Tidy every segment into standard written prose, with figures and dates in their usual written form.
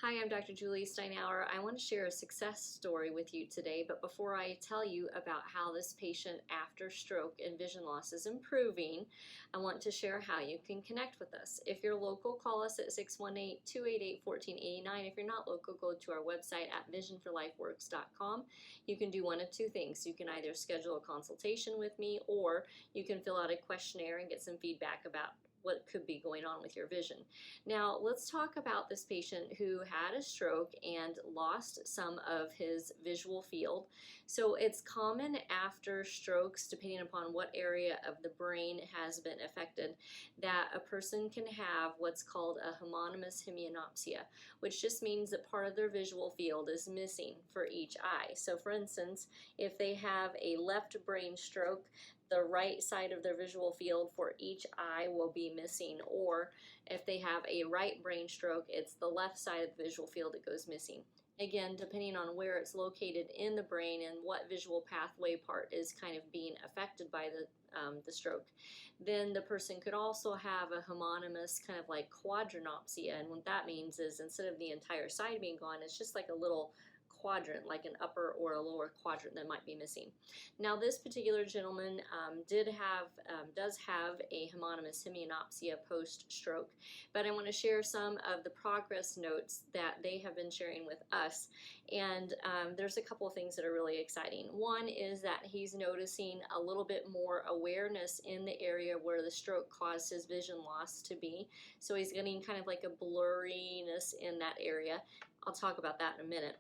Hi, I'm Dr. Julie Steinauer. I want to share a success story with you today, but before I tell you about how this patient after stroke and vision loss is improving, I want to share how you can connect with us. If you're local, call us at 618-288-1489. If you're not local, go to our website at visionforlifeworks.com. You can do one of two things. You can either schedule a consultation with me, or you can fill out a questionnaire and get some feedback about what could be going on with your vision. Now, let's talk about this patient who had a stroke and lost some of his visual field. So it's common after strokes, depending upon what area of the brain has been affected, that a person can have what's called a homonymous hemianopsia, which just means that part of their visual field is missing for each eye. So for instance, if they have a left brain stroke, the right side of their visual field for each eye will be missing, or if they have a right brain stroke, it's the left side of the visual field that goes missing. Again, depending on where it's located in the brain and what visual pathway part is kind of being affected by the stroke. Then the person could also have a homonymous kind of like quadranopsia, and what that means is instead of the entire side being gone, it's just like a little quadrant, like an upper or a lower quadrant that might be missing. Now, this particular gentleman does have a homonymous hemianopsia post-stroke, but I want to share some of the progress notes that they have been sharing with us, and there's a couple of things that are really exciting. One is that he's noticing a little bit more awareness in the area where the stroke caused his vision loss to be, so he's getting kind of like a blurriness in that area. I'll talk about that in a minute.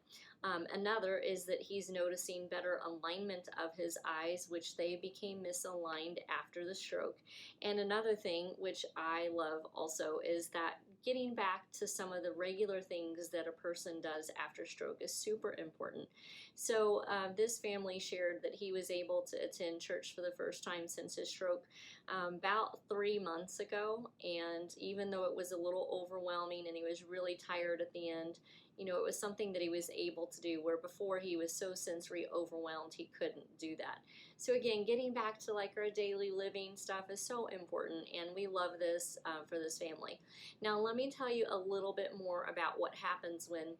Another is that he's noticing better alignment of his eyes, which they became misaligned after the stroke. And another thing, which I love also, is that getting back to some of the regular things that a person does after stroke is super important. So this family shared that he was able to attend church for the first time since his stroke about 3 months ago, and even though it was a little overwhelming and he was really tired at the end, you know, it was something that he was able to do, where before he was so sensory overwhelmed he couldn't do that. So again, getting back to like our daily living stuff is so important, and we love this for this family. Now let me tell you a little bit more about what happens when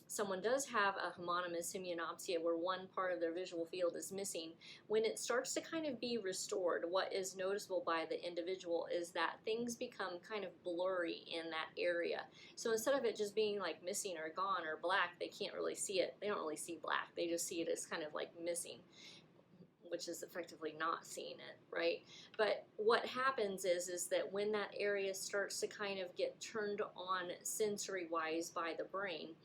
someone does have a homonymous hemianopsia, where one part of their visual field is missing. When it starts to kind of be restored, what is noticeable by the individual is that things become kind of blurry in that area. So instead of it just being like missing or gone or black, they can't really see it. They don't really see black. They just see it as kind of like missing, which is effectively not seeing it, right? But what happens is that when that area starts to kind of get turned on sensory-wise by the brain,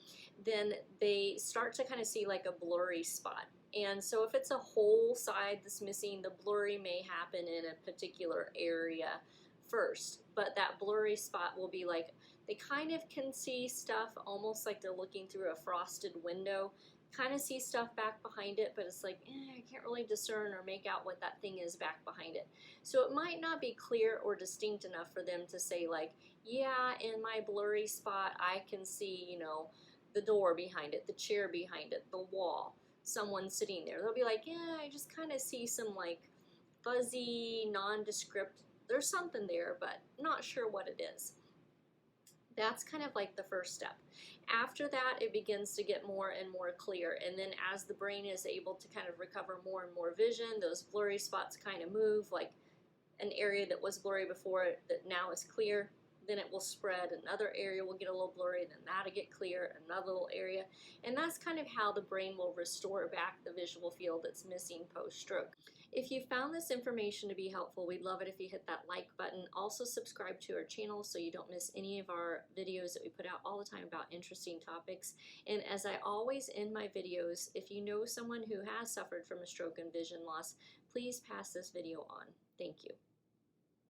then they start to kind of see like a blurry spot. And so if it's a whole side that's missing, the blurry may happen in a particular area first, but that blurry spot will be like, they kind of can see stuff almost like they're looking through a frosted window, kind of see stuff back behind it, but it's like, I can't really discern or make out what that thing is back behind it. So it might not be clear or distinct enough for them to say like, yeah, in my blurry spot, I can see, you know, the door behind it, the chair behind it, the wall, someone sitting there. They'll be like, yeah, I just kind of see some like fuzzy, nondescript, there's something there, but not sure what it is. That's kind of like the first step. After that, it begins to get more and more clear, and then as the brain is able to kind of recover more and more vision, those blurry spots kind of move, like an area that was blurry before that now is clear. Then it will spread, another area will get a little blurry, then that'll get clear, another little area, and that's kind of how the brain will restore back the visual field that's missing post-stroke. If you found this information to be helpful, we'd love it if you hit that like button. Also subscribe to our channel so you don't miss any of our videos that we put out all the time about interesting topics. And as I always end my videos, if you know someone who has suffered from a stroke and vision loss, please pass this video on. Thank you.